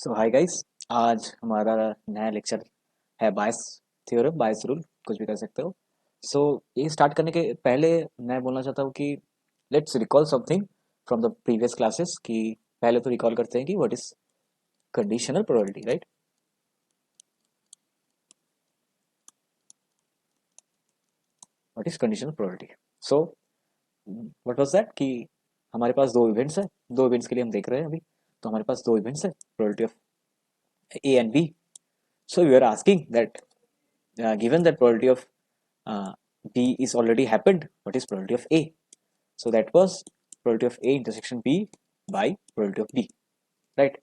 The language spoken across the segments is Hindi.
सो हाय गाइस। आज हमारा नया लेक्चर है बायस थ्योरम, बायस रूल, कुछ भी कर सकते हो। ये स्टार्ट करने के पहले मैं बोलना चाहता हूँ कि let's recall something from the previous classes. कि पहले तो रिकॉल करते हैं कि what is conditional probability, right? What is conditional probability? So what was that कि हमारे पास दो इवेंट्स है, दो इवेंट्स के लिए हम देख रहे हैं अभी। तो हमारे पास दो इवेंट्स है, probability of A and B. So we are asking that given that probability of uh, B is already happened, what is probability of A? So that was probability of A intersection B by probability of B, right?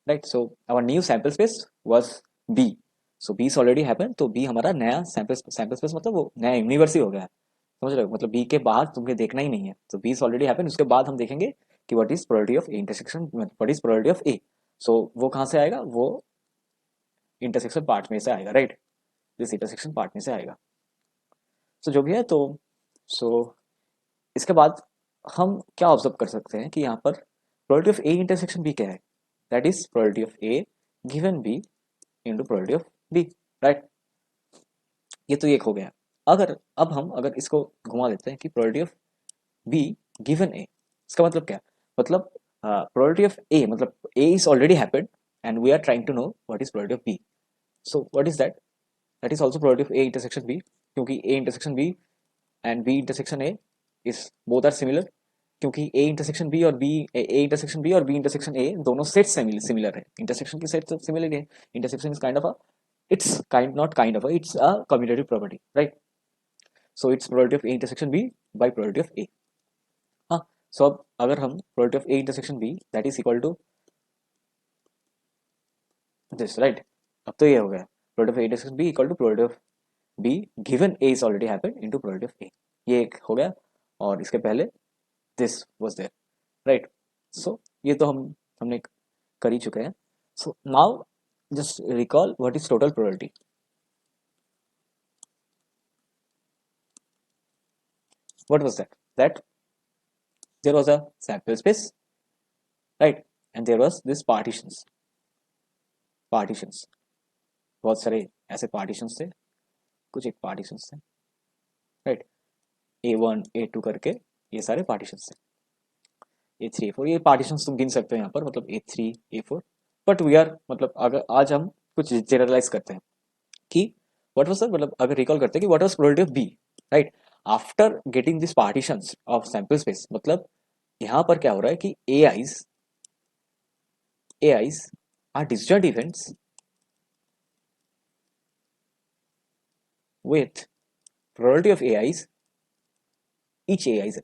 Right. So our new sample space was B. So B is already happened. तो B हमारा नया सैंपल स्पेस मतलब वो नया यूनिवर्स ही हो गया। समझ रहे हो? मतलब B के बाद तुम्हें देखना ही नहीं है। तो B is already happened। उसके बाद हम देखेंगे कि what is probability of A intersection, what is probability of A. So वो कहाँ से आएगा? वो इंटरसेक्शन पार्ट में से आएगा, राइट? दिस इंटरसेक्शन पार्ट में से आएगा। सो जो भी है, तो सो इसके बाद हम क्या ऑब्जर्व कर सकते हैं कि यहाँ पर probability of A intersection B क्या है? That is probability of A given B into probability of B, right? ये तो एक हो गया। अब हम अगर इसको घुमा देते हैं कि probability of B given A, इसका मतलब क्या? मतलब प्रोबेबिलिटी ऑफ ए मतलब A is already happened and we are trying to know what is probability of B. So what is that? That is also probability of A intersection B, क्योंकि A intersection B and B intersection A is both are similar. क्योंकि ए इंटरसेक्शन बी और बी ए इंटरसेक्शन बी और बी इंटरसेक्शन ए दोनों सेट सिमिलर है। इंटरसेक्शन की सेट सिमिलर है। Intersection is kind of a, it's kind not kind of a, it's a commutative property, right? So it's probability of A intersection B by probability of A. हाँ। सो अब अगर हम probability of A intersection B that is equal to this, right? अब तो ये हो गया probability of A intersection B equal to probability of B given A is already happened into probability of ए। ये एक हो गया। और इसके पहले दिस वाज देयर, राइट? सो ये तो हमने कर ही चुके हैं। So now just recall what is total probability. What was that? That there was a sample space, right? And there was this partitions. बहुत सारे ऐसे partitions थे, कुछ एक partitions थे, right? A1 A2 करके ये सारे partitions थे। A3 A4 ये partitions तुम गिन सकते हो यहाँ पर, मतलब A3 A4। But we are मतलब अगर आज हम कुछ जनरलाइज करते हैं कि व्हाट वाज द, मतलब अगर रिकॉल करते हैं कि what was probability of B, right? After getting this partitions of sample space, मतलब यहाँ पर क्या हो रहा है कि AIs are disjoint events with probability of AIs, each AIs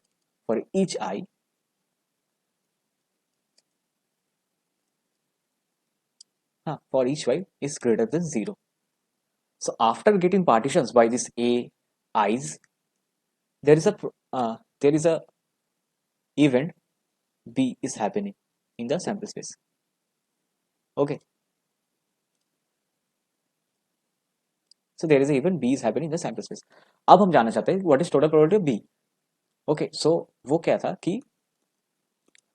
for each I, for each Y is greater than 0. So after getting partitions by this AIs, there is a event B is happening in the sample space. Okay. So there is a event B is happening in the sample space. अब हम जानना चाहते हैं what is total probability of B. Okay, so वो क्या था कि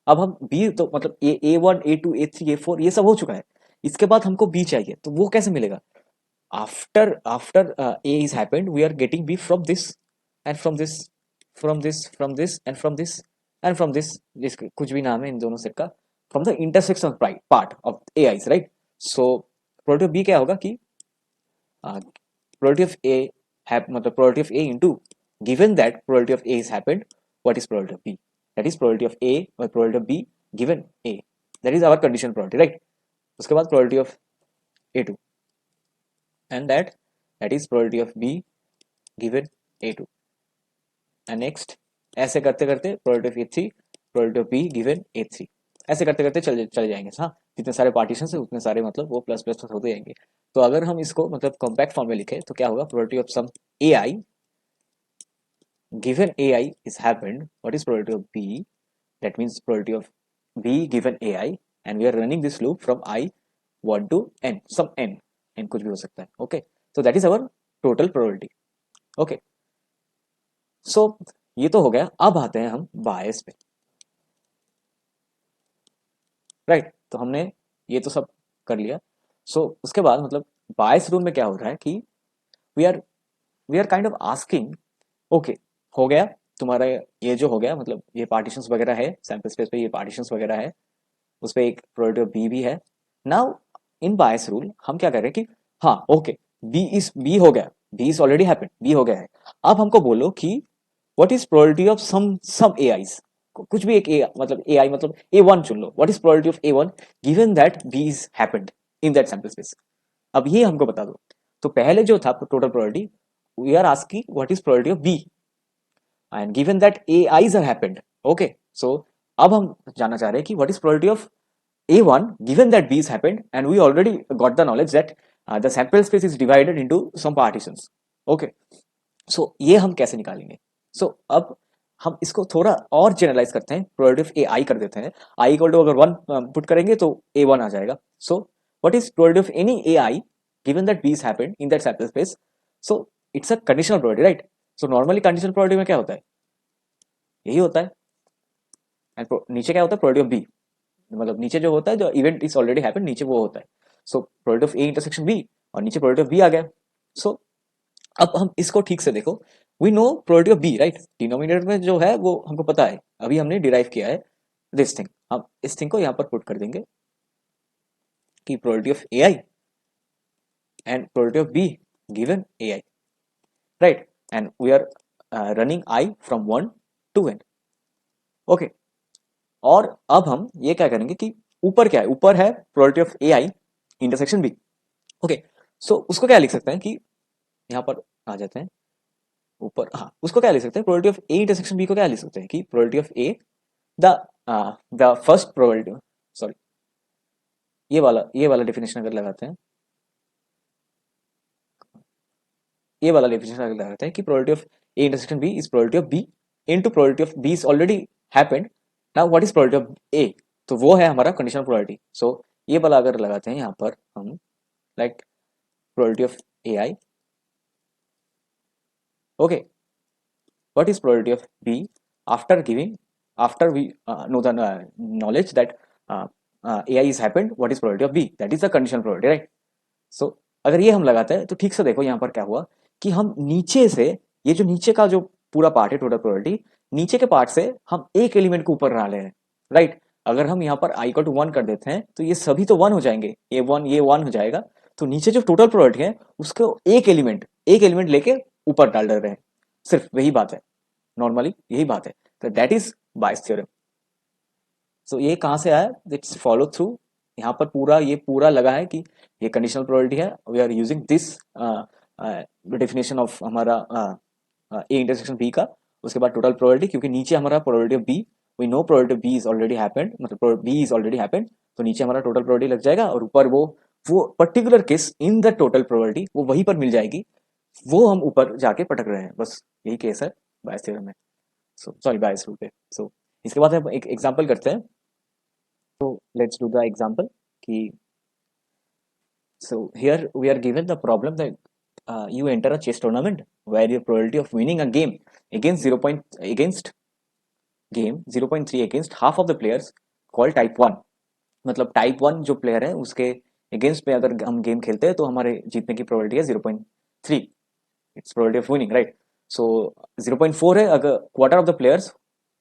अब हम बी तो मतलब A1 A2 A3 A4 ये सब हो चुका है। इसके बाद हमको बी चाहिए, तो वो कैसे मिलेगा? After A is happened, we are getting B from this and from this, from this, from this and from this and from this, जिसके कुछ भी नाम है इन दोनों सेट का, from the intersection part of AIs, right? So probability of B क्या होगा कि probability of A मतलब probability of A into, given that probability of A is happened, what is probability of B? That is probability of A or probability of B given A. That is our conditional probability, right? उसके बाद probability of A2 and that is probability of B given A2 and next ऐसे करते करते probability of A3, probability of B given A3, ऐसे करते करते चले जाएंगे। हाँ, जितने सारे पार्टीशन है उतने सारे मतलब वो प्लस प्लस प्लस होते जाएंगे। तो अगर हम इसको मतलब कॉम्पैक्ट फॉर्म में लिखें तो क्या होगा? Probability of some AI given AI is happened, what is probability of B? That means probability of B given AI, and we are running this loop from I1 to n, some n कुछ भी हो सकता है। Okay, so that is our total probability. Okay, so ये तो हो गया। अब आते हैं हम बायस पे, राइट? तो हमने ये तो सब कर लिया। सो उसके बाद मतलब बायस रूल में क्या हो रहा है कि we are we are kind of asking, okay हो गया तुम्हारा ये जो हो गया, मतलब ये पार्टीशंस वगैरह है सैंपल स्पेस पे, ये पार्टीशंस वगैरह है, उस पर एक प्रोबेबिलिटी ऑफ बी भी है। नाउ इन बायस रूल हम क्या कर रहे हैं कि हाँ ओके, बी हो गया, B is already happened, B हो गया है। अब हमको बोलो कि what is probability of some A i's, कुछ भी एक ए, मतलब ए आई मतलब ए वन चुन लो, what is probability of A one given that B is happened in that sample space. अब ये हमको बता दो। तो पहले जो था total probability, we are asking what is probability of B and given that AIs are happened. Okay, so अब हम जानना चाह रहे हैं कि what is probability of A1 given that B's happened and we already got the knowledge that the sample space is divided into some partitions. Okay, so ये हम कैसे निकालेंगे? So अब हम इसको थोड़ा और जनरलाइज करते हैं, प्रोबेबिलिटी ऑफ ए आई कर देते हैं। आई इक्वल टू अगर वन पुट करेंगे तो ए वन आ जाएगा। So what is probability of any A I given that B's happened in that sample space? So it's a conditional probability, right? So normally conditional probability में क्या होता है, यही होता है। एंड नीचे क्या होता है, प्रोबेबिलिटी ऑफ बी, मतलब नीचे जो होता है, जो इवेंट इज ऑलरेडी हैपेंड, नीचे वो होता है। So probability of A intersection B, और नीचे प्रोबेबिलिटी ऑफ बी आ गया। सो अब हम इसको ठीक से देखो, we know probability of B, right? Denominator में जो है वो हमको पता है, अभी हमने डिराइव किया है दिस थिंग। हम इस थिंग को यहाँ पर पुट कर देंगे कि probability of A i and probability of B given A i, right? And we are running i from one to n. Okay, और अब हम ये क्या करेंगे कि ऊपर क्या है, ऊपर है probability of A I intersection B. Okay, so उसको क्या लिख सकते हैं कि यहाँ पर आ जाते हैं ऊपर, हाँ उसको क्या लिख सकते हैं, probability of A intersection B को क्या लिख सकते हैं कि probability of A the first probability, sorry ये वाला डेफिनेशन अगर लगाते हैं, ये वाला डेफिनेशन अगर लगाते हैं कि probability of A intersection B is probability of B into probability of B is already happened. Now what is probability of A? तो वो है हमारा कंडीशनल प्रोबेबिलिटी। सो ये वाला अगर लगाते हैं यहाँ पर हम, like probability of A i, okay what is probability of B after giving, after we know the knowledge that AI is happened, what is probability of B? That is the conditional probability, right? So अगर ये हम लगाते हैं तो ठीक से देखो यहाँ पर क्या हुआ कि हम नीचे से, ये जो नीचे का जो पूरा पार्ट है टोटल प्रोबेबिलिटी, नीचे के पार्ट से हम एक एलिमेंट को ऊपर डाले हैं, राइट? अगर हम यहाँ पर आई टू वन कर देते हैं तो ये सभी तो वन हो जाएंगे, ये वन हो जाएगा। तो नीचे जो टोटल प्रोबेबिलिटी है उसको एक एलिमेंट लेके ऊपर डाल रहे हैं, सिर्फ वही बात है, नॉर्मली यही बात है। तो दैट इज बायस थ्योरम। सो ये कहाँ से आया, इट्स फॉलो थ्रू, यहाँ पर पूरा ये पूरा लगा है कि ये कंडीशनल प्रोबेबिलिटी है, we are using this definition of हमारा ए इंटरसेक्शन बी का, उसके बाद टोटल प्रोबेबिलिटी, क्योंकि नीचे हमारा probability of B, we know probability of B is already happened, मतलब बी इज ऑलरेडी हैपेंड, तो नीचे हमारा टोटल प्रोबेबिलिटी लग जाएगा, और ऊपर वो particular case in the total probability वो वहीं पर मिल जाएगी, वो हम ऊपर जाके पटक रहे हैं, बस यही केस है बायस थ्योरम में। सो सॉरी बायस रूल पे। सो इसके बाद हम एक एग्जांपल करते हैं। तो लेट्स डू द एग्जांपल कि, so here we are given the problem that you enter a chess tournament where your probability of winning a game against 0.3 against half of the players called type 1, मतलब टाइप 1 जो प्लेयर है उसके अगेंस्ट में अगर हम गेम खेलते हैं तो हमारे जीतने की प्रोबेबिलिटी है 0.3, it's probability of winning, right? So 0.4 है अगर quarter of the players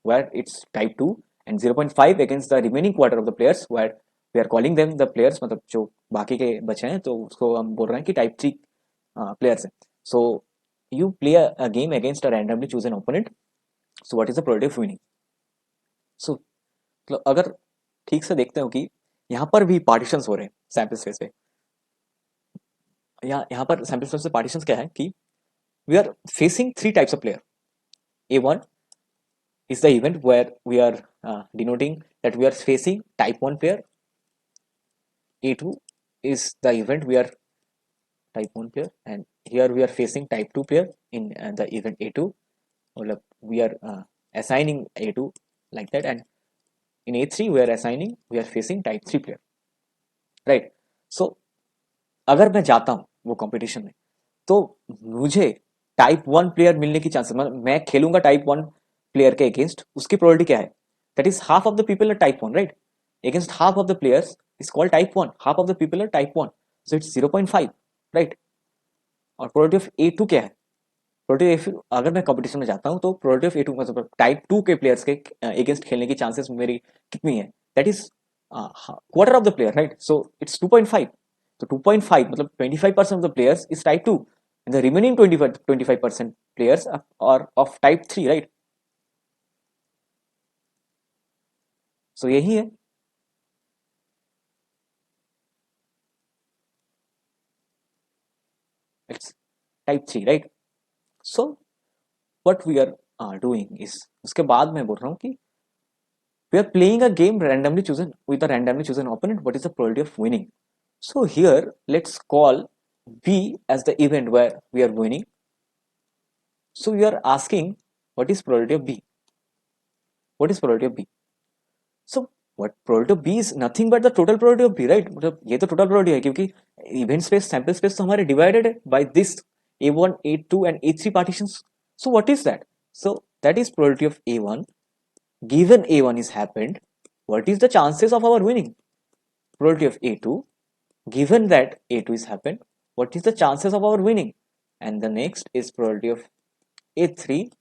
where it's type 2, and 0.5 against the remaining quarter of the players where we are calling them the players, मतलब जो बाकी के बचे हैं तो उसको हम बोल रहे हैं कि टाइप 3 प्लेयर्स हैं। So you play a game against a randomly chosen opponent, so what is the probability of winning? So मतलब अगर ठीक से देखते हो कि यहाँ पर भी पार्टीशंस हो रहे हैं सैंपल स्पेस पे, यहाँ पर सैंपल स्पेस पे पार्टीशंस क्या है कि we are facing three types of player. A1 is the event where we are denoting that we are facing type 1 player. A2 is the event we are type 1 player, and here we are facing type 2 player in the event A2. We are assigning A2 like that, and in A3 we are facing type 3 player, right? So अगर मैं जाता हूँ वो कंपटीशन में तो मुझे टाइप 1 प्लेयर मिलने की चांसेस, मैं खेलूंगा टाइप 1 प्लेयर के अगेंस्ट, उसकी प्रोबेबिलिटी क्या है, that is half of the people are type 1, right? Against half of the players is called type 1. Half of the people are type 1. So it's 0.5, right? और प्रोबेबिलिटी ऑफ A2 क्या है? प्रोबेबिलिटी अगर मैं कंपटीशन में जाता हूँ तो प्रोबेबिलिटी ऑफ A2 मतलब टाइप 2 के प्लेयर्स के अगेंस्ट खेलने की चांसेस मेरी कितनी है? That is quarter of the player, right? So it's 2.5. तो 2.5 मतलब 25% of the players is type 2 and the remaining 25% players are of type 3, right? So यही है. It's type 3, right? So what we are doing is, उसके बाद मैं बोल रहा हूँ कि we are playing a game randomly chosen with a randomly chosen opponent. What is the probability of winning? So here let's call B as the event where we are winning. So we are asking what is probability of B? What is probability of B? So what probability of B is nothing but the total probability of B, right? मतलब ये तो total probability है क्योंकि event space sample space तो हमारे divided है by this A1, A2 and A3 partitions. So what is that? So that is probability of A1. Given A1 is happened, what is the chances of our winning? Probability of A2. Given that A2 is happened, what is the chances of our winning? And the next is probability of A3.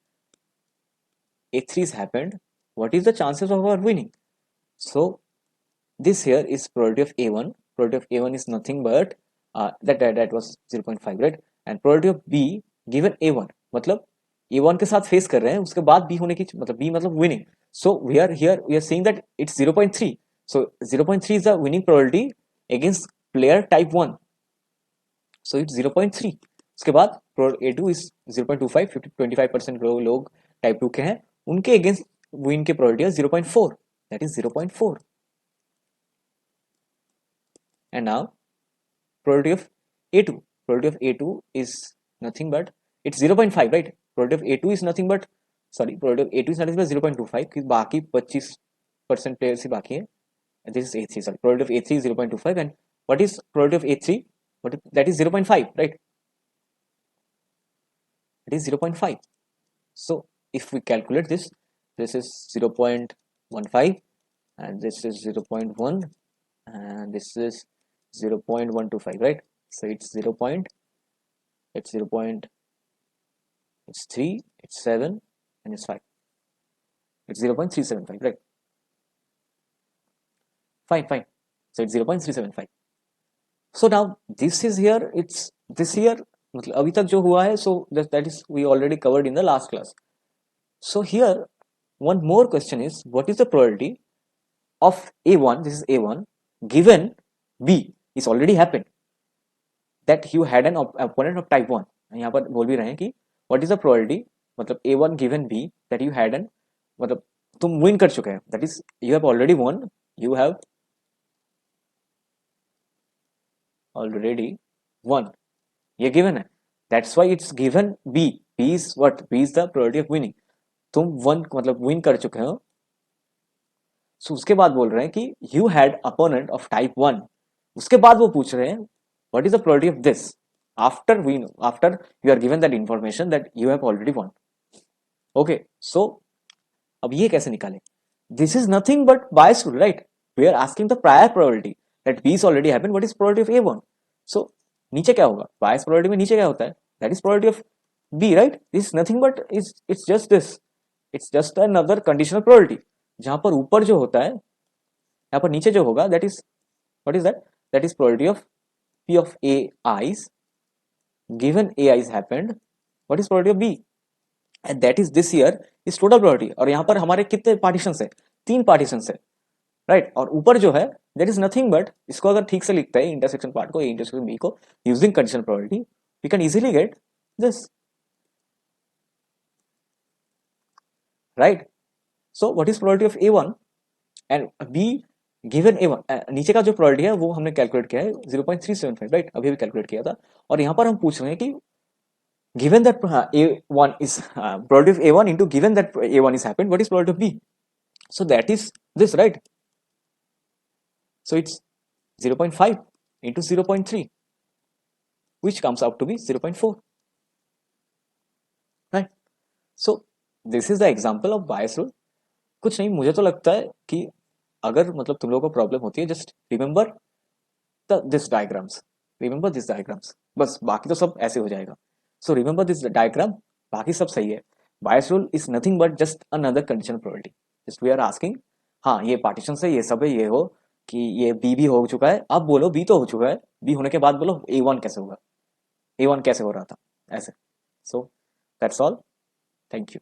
A3 is happened, what is the chances of our winning? So this here is probability of A1. Probability of A1 is nothing but that was 0.5, right? And probability of B given A1 मतलब A1 के साथ फेस कर रहे हैं उसके बाद B होने की मतलब B मतलब winning. So we are here we are saying that it's 0.3. So 0.3 is the winning probability against player type 1. So it's 0.3. उसके बाद A2 is 0.25. 25% लोग टाइप 2 के हैं उनके अगेंस्ट विन के प्रोबेबिलिटी है 0.4. That is 0.4. And now probability of A2. Probability of A2 is nothing but it's 0.5, right? Probability of A2 is nothing but probability of A2 is nothing but 0.25 कि बाकी 25% players ही बाकी है. And this is A3. Sorry, probability of A3 is 0.25. And what is probability of A3? That is 0.5, right? It is 0.5. So if we calculate this, this is 0.15 and this is 0.1 and this is 0.125, right? So it's 0. It's 0. It's 3, it's 7 and it's 5. It's 0.375, right? Fine. So it's 0.375. So now this is here, it's this here मतलब अभी तक जो हुआ है, so that is we already covered in the last class. So here one more question is, what is the probability of A1, this is A1, given B is already happened, that you had an opponent of type 1. यहाँ पर बोल भी रहे हैं कि what is the probability मतलब A1 given B that you had an मतलब तुम win कर चुके हैं, that is you have already won, you have already won, ये given है, that's why it's given B. B is what? B is the probability of winning. तुम वन मतलब विन कर चुके हो. सो उसके बाद बोल रहे हैं कि you had opponent of type 1. उसके बाद वो पूछ रहे हैं what is the probability of this after you are given that information that you have already won. Okay, so अब ये कैसे निकालें? This is nothing but Bayes rule, right? We are asking the prior probability that B is already happened, what is probability of A1. So नीचे क्या होगा? बायस प्रोबेबिलिटी में नीचे क्या होता है? That is probability of B, right? This nothing but it's just this, it's just another conditional probability. जहां पर ऊपर जो होता है, यहाँ पर नीचे जो होगा, that is what is that? That is probability of P of A i's given A i's happened, what is probability of B? And that is this here is total probability. और यहाँ पर हमारे कितने पार्टीशंस है? 3 पार्टीशंस है, राइट? और ऊपर जो है दैट इज नथिंग बट, इसको अगर ठीक से लिखते हैं इंटरसेक्शन पार्ट को, A इंटरसेक्शन B को, using conditional probability, we can easily get this, right? So what is probability of A1 and B given A1. नीचे का जो प्रोबेबिलिटी है वो हमने कैलकुलेट किया है 0.375, राइट? अभी भी कैलकुलेट किया था. और यहाँ पर हम पूछ रहे हैं कि given that A1 is probability of A1 into given that A1 is happened, what is probability of B? So that is this, right? So it's 0.5 into 0.3, which comes out to be 0.4, right? So this is the example of bias rule. कुछ नहीं, मुझे तो लगता है कि अगर मतलब तुम लोगों को प्रॉब्लम होती है, just remember this diagrams, remember this diagrams, बस बाकी तो सब ऐसे हो जाएगा। सो रिमेंबर दिस डायग्राम, बाकी सब सही है। Bayes rule is nothing but just another conditional probability. Just we are asking, हाँ ये पार्टीशन से ये सब है, ये हो कि ये बी भी हो चुका है, अब बोलो बी तो हो चुका है, बी होने के बाद बोलो ए वन कैसे होगा, ए वन कैसे हो रहा था, ऐसे। So that's all, thank you.